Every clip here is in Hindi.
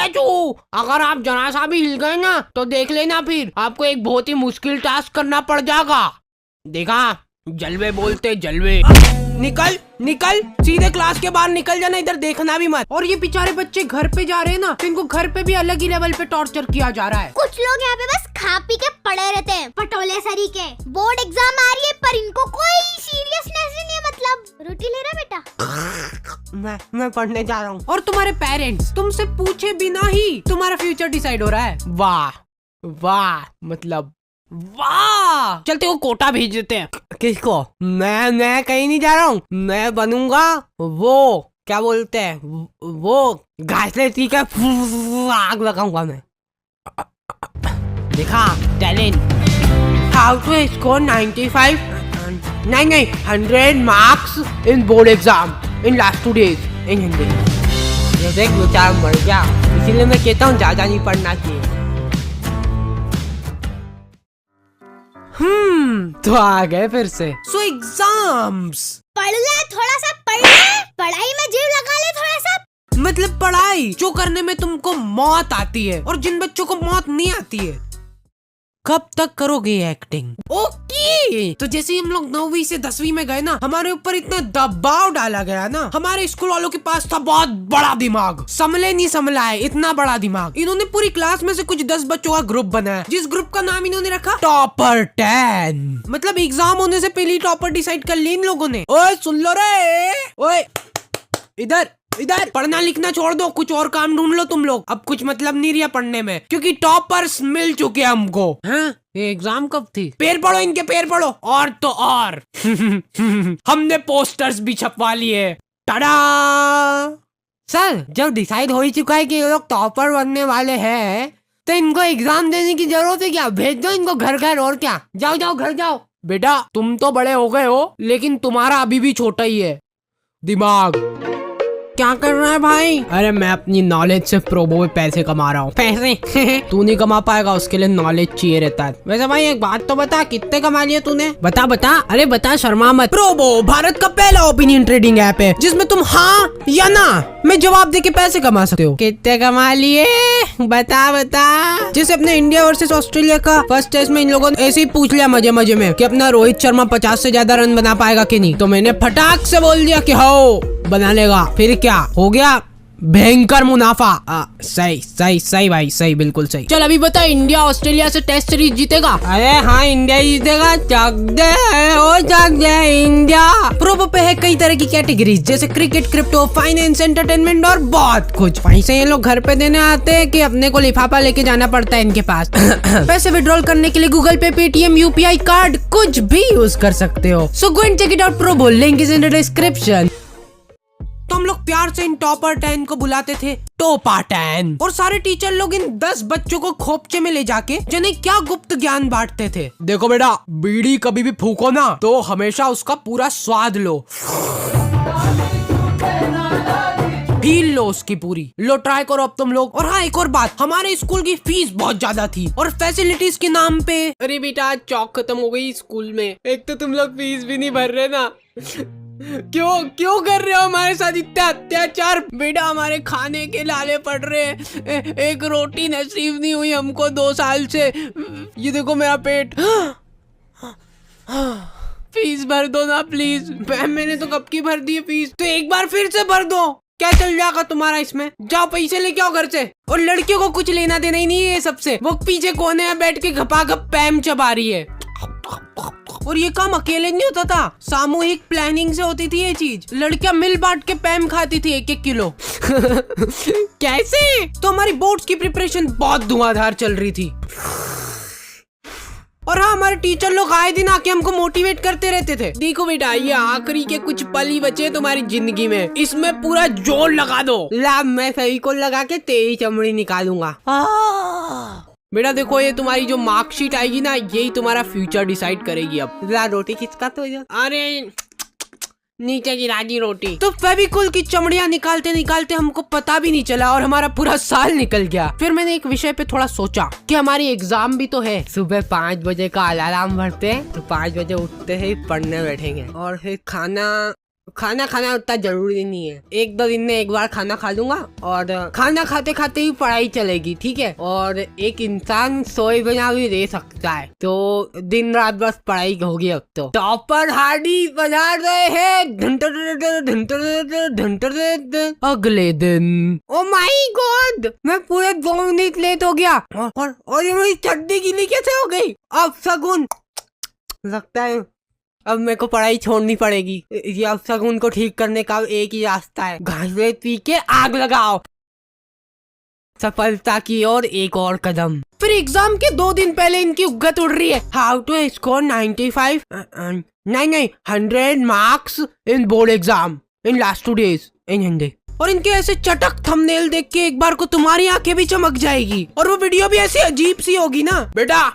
स्टैचू। अगर आप जरा सा भी हिल गए ना तो देख लेना, फिर आपको एक बहुत ही मुश्किल टास्क करना पड़ जाएगा। देखा, जलवे बोलते जलवे। निकल निकल, सीधे क्लास के बाहर निकल जाना, इधर देखना भी मत। और ये बेचारे बच्चे घर पे जा रहे हैं ना, तो इनको घर पे भी अलग ही लेवल पे टॉर्चर किया जा रहा है। कुछ लोग यहाँ पे बस खा पी के पड़े रहते हैं, पटोले सरी के। बोर्ड एग्जाम आ रही है पर इनको कोई सीरियसनेस ही नहीं है। मतलब रोटी ले रहा बेटा? मैं पढ़ने जा रहा हूँ। और तुम्हारे पेरेंट्स तुमसे पूछे बिना ही तुम्हारा फ्यूचर डिसाइड हो रहा है। वाह वाह, मतलब वाह। चलते वो कोटा भेज देते हैं। किसको? मैं कहीं नहीं जा रहा हूँ। मैं बनूंगा वो क्या बोलते हैं, वो घासले ठीक है, आग लगाऊंगा मैं। देखा टैलेंट। हाउ टू स्कोर 95 नहीं 100 marks in board exam in last 2 days इन हिंदी। ये देख बेचारा मर गया, इसीलिए मैं कहता हूँ ज्यादा नहीं पढ़ना चाहिए। तो आ गए फिर से। सो एग्जाम्स। पढ़ ले, थोड़ा सा पढ़ ले, पढ़ाई में जीव लगा ले थोड़ा सा। मतलब पढ़ाई जो करने में तुमको मौत आती है और जिन बच्चों को मौत नहीं आती है। कब तक करोगे एक्टिंग? ओके। तो जैसे हम लोग 9वीं से 10वीं में गए ना, हमारे ऊपर इतना दबाव डाला गया ना। हमारे स्कूल वालों के पास था बहुत बड़ा दिमाग, समले नहीं समला है इतना बड़ा दिमाग। इन्होंने पूरी क्लास में से कुछ 10 बच्चों का ग्रुप बनाया, जिस ग्रुप का नाम इन्होंने रखा टॉपर 10। मतलब एग्जाम होने से पहले टॉपर डिसाइड कर ली इन लोगों ने। ओए सुन लो रे, ओए इधर इधर, पढ़ना लिखना छोड़ दो, कुछ और काम ढूंढ लो तुम लोग। अब कुछ मतलब नहीं रहा पढ़ने में, क्योंकि टॉपर्स मिल चुके हमको। हैं? ये एग्जाम कब थी? पैर पढ़ो इनके, पैर पढ़ो। और तो और हमने पोस्टर्स भी छपवा लिए। टाडा। सर, जब डिसाइड हो ही चुका है कि ये लोग टॉपर बनने वाले हैं, तो इनको एग्जाम देने की जरूरत है क्या? भेज दो इनको घर घर, और क्या। जाओ जाओ घर जाओ। बेटा तुम तो बड़े हो गए हो, लेकिन तुम्हारा अभी भी छोटा ही है दिमाग। क्या कर रहा है भाई? अरे मैं अपनी नॉलेज से प्रोबो में पैसे कमा रहा हूँ। पैसे? तू नहीं कमा पाएगा, उसके लिए नॉलेज चाहिए रहता है। वैसे भाई एक बात तो बता, कितने कमा लिए तूने? बता बता। अरे बता, शर्मा मत। प्रोबो भारत का पहला ओपिनियन ट्रेडिंग ऐप है जिसमें तुम हाँ या ना में जवाब देके पैसे कमा सकते हो। कितने कमा लिए? बता बता। जैसे अपने इंडिया वर्सेस ऑस्ट्रेलिया का फर्स्ट टेस्ट में इन लोगों ने ऐसे ही पूछ लिया मजे मजे में कि अपना रोहित शर्मा 50 से ज्यादा रन बना पाएगा कि नहीं, तो मैंने फटाक से बोल दिया कि हो बना लेगा। फिर क्या हो गया? भयंकर मुनाफा। सही सही सही भाई, सही, बिल्कुल सही। चल अभी बता, इंडिया ऑस्ट्रेलिया से टेस्ट सीरीज जीतेगा? अरे हाँ इंडिया जीतेगा। चक दे ओ चक दे इंडिया। प्रोबो पे है कई तरह की कैटेगरीज, जैसे क्रिकेट, क्रिप्टो, फाइनेंस, एंटरटेनमेंट और बहुत कुछ। पैसे ये लोग घर पे देने आते हैं कि अपने को लिफाफा लेके जाना पड़ता है इनके पास। पैसे विड्रॉल करने के लिए गूगल पे, पेटीएम, यूपीआई कार्ड कुछ भी यूज कर सकते हो। So go and check it out. Probo link is in the description. तो हम लोग प्यार से इन टॉपर 10 को बुलाते थे टोपा 10। और सारे टीचर लोग इन 10 बच्चों को खोपचे में ले जाके जिन्हें क्या गुप्त ज्ञान बांटते थे। देखो बेटा, बीड़ी कभी भी फूको ना तो हमेशा उसका पूरा स्वाद लो, फील लो उसकी पूरी। लो ट्राई करो अब तुम लोग। और हाँ एक और बात, हमारे स्कूल की फीस बहुत ज्यादा थी और फैसिलिटीज के नाम पे। अरे बेटा चौक खत्म हो गई स्कूल में। एक तो तुम लोग फीस भी नहीं भर रहे ना। क्यों कर रहे हो हमारे साथ इतना अत्याचार? बेटा हमारे खाने के लाले पड़ रहे हैं, एक रोटी नसीब नहीं हुई हमको 2 साल से। ये देखो मेरा पेट। फीस भर दो ना प्लीज। मैंने तो कब की भर दी है फीस, तो एक बार फिर से भर दो। क्या चल जाएगा तुम्हारा इसमें? जाओ पैसे लेके आओ घर से। और लड़कियों को कुछ लेना देना ही नहीं है सबसे। वो पीछे कोने में बैठ के घपाघप पैम चबा रही है। और ये काम अकेले नहीं होता था, सामूहिक प्लानिंग से होती थी ये चीज। लड़कियां मिल बांट के पैम खाती थी 1-1 किलो। कैसे? तो हमारी बोर्ड्स की प्रिपरेशन बहुत धुआंधार चल रही थी। और हाँ हमारे टीचर लोग आए दिन आके हमको मोटिवेट करते रहते थे। देखो बेटा, ये आखिरी के कुछ पल ही बचे तुम्हारी जिंदगी में, इसमें पूरा जोर लगा दो। ला मैं सही को लगा के तेरी चमड़ी निकालूंगा। बेटा देखो, ये तुम्हारी जो मार्कशीट आएगी ना, यही तुम्हारा फ्यूचर डिसाइड करेगी। अब रोटी किसका? तो अरे नीचे गिरा दी रोटी। तो फेविकोल की चमड़ियां निकालते निकालते हमको पता भी नहीं चला और हमारा पूरा साल निकल गया। फिर मैंने एक विषय पे थोड़ा सोचा कि हमारी एग्जाम भी तो है। सुबह 5 बजे का अलार्म भरते हैं, तो 5 बजे उठते ही पढ़ने बैठेंगे और फिर खाना खाना खाना उतना जरूरी नहीं है। एक दो दिन में एक बार खाना खा लूंगा और खाना खाते खाते ही पढ़ाई चलेगी, ठीक है। और एक इंसान सोए बिना भी रह सकता है, तो दिन रात बस पढ़ाई होगी अब तो। टॉपर हार्डी बजा रहे हैं अगले दिन। ओ माय गॉड, मैं पूरे 2 मिनट लेट हो गया और ये मेरी चड्डी गीली कैसे हो गई। अब शगुन, लगता है अब मेरे को पढ़ाई छोड़नी पड़ेगी। ये अब शगुन को ठीक करने का एक ही रास्ता है, घासे पी के आग लगाओ। सफलता की ओर एक और कदम। फिर एग्जाम के 2 दिन पहले इनकी उगत उड़ रही है। हाउ टू स्कोर 95 नहीं 100 marks in board exam in last 2 days इन हिंदी। और इनके ऐसे चटक थंबनेल देख के एक बार को तुम्हारी आंखें भी चमक जाएगी और वो वीडियो भी ऐसी अजीब सी होगी ना। बेटा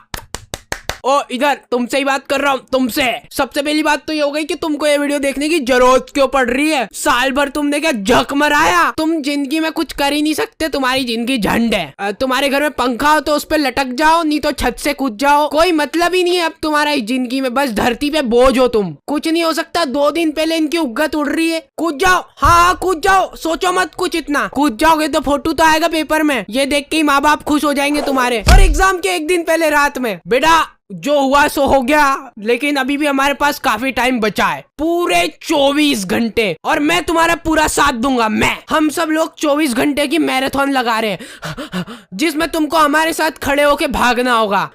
ओ इधर, तुमसे ही बात कर रहा हूँ, तुमसे। सबसे पहली बात तो ये हो गई कि तुमको ये वीडियो देखने की जरूरत क्यों पड़ रही है। साल भर तुमने क्या झक मराया, तुम जिंदगी में कुछ कर ही नहीं सकते, तुम्हारी जिंदगी झंड है। तुम्हारे घर में पंखा हो तो उस पर लटक जाओ, नहीं तो छत से कूद जाओ, कोई मतलब ही नहीं है अब तुम्हारा इस जिंदगी में, बस धरती पे बोझ हो तुम, कुछ नहीं हो सकता। 2 दिन पहले इनकी उगत उड़ रही है, कूद जाओ। हाँ कूद जाओ, सोचो मत कुछ इतना, कूद जाओगे तो फोटो तो आएगा पेपर में, ये देख के ही माँ बाप खुश हो जाएंगे तुम्हारे। और एग्जाम के 1 दिन पहले रात में, बेटा जो हुआ सो हो गया, लेकिन अभी भी हमारे पास काफी टाइम बचा है, पूरे 24 घंटे, और मैं तुम्हारा पूरा साथ दूंगा। हम सब लोग 24 घंटे की मैराथन लगा रहे हैं, जिसमें तुमको हमारे साथ खड़े होके भागना होगा।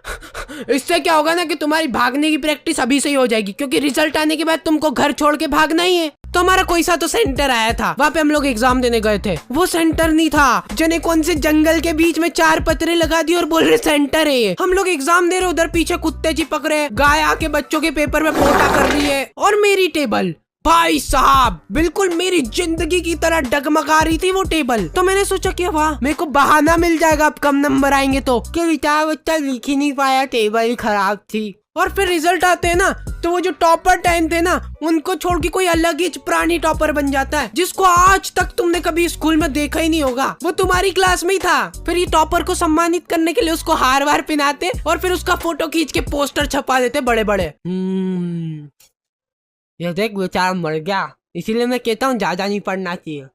इससे क्या होगा ना कि तुम्हारी भागने की प्रैक्टिस अभी से ही हो जाएगी, क्योंकि रिजल्ट आने के बाद तुमको घर छोड़ के भागना ही है। तो हमारा कोई सा तो सेंटर आया था, वहाँ पे हम लोग एग्जाम देने गए थे। वो सेंटर नहीं था, जने कौन से जंगल के बीच में 4 पत्रे लगा दिए और बोल रहे सेंटर है ये। हम लोग एग्जाम दे रहे, उधर पीछे कुत्ते चिपक रहे, गाय आके बच्चों के पेपर में पोटा कर रही है, और मेरी टेबल भाई साहब बिल्कुल मेरी जिंदगी की तरह डगमगा रही थी वो टेबल। तो मैंने सोचा कि वाह, मेरे को बहाना मिल जाएगा अब कम नंबर आएंगे तो, कि बेचारा बच्चा लिख ही नहीं पाया, टेबल ही खराब थी। और फिर रिजल्ट आते हैं ना, तो वो जो टॉपर 10 थे ना, उनको छोड़ के कोई अलग ही प्राणी टॉपर बन जाता है, जिसको आज तक तुमने कभी स्कूल में देखा ही नहीं होगा, वो तुम्हारी क्लास में ही था। फिर ये टॉपर को सम्मानित करने के लिए उसको हार वार पहनाते और फिर उसका फोटो खींच के पोस्टर छपा देते बड़े बड़े। ये देख बेचारा मर गया, इसीलिए मैं कहता हूँ ज्यादा नहीं पढ़ना चाहिए।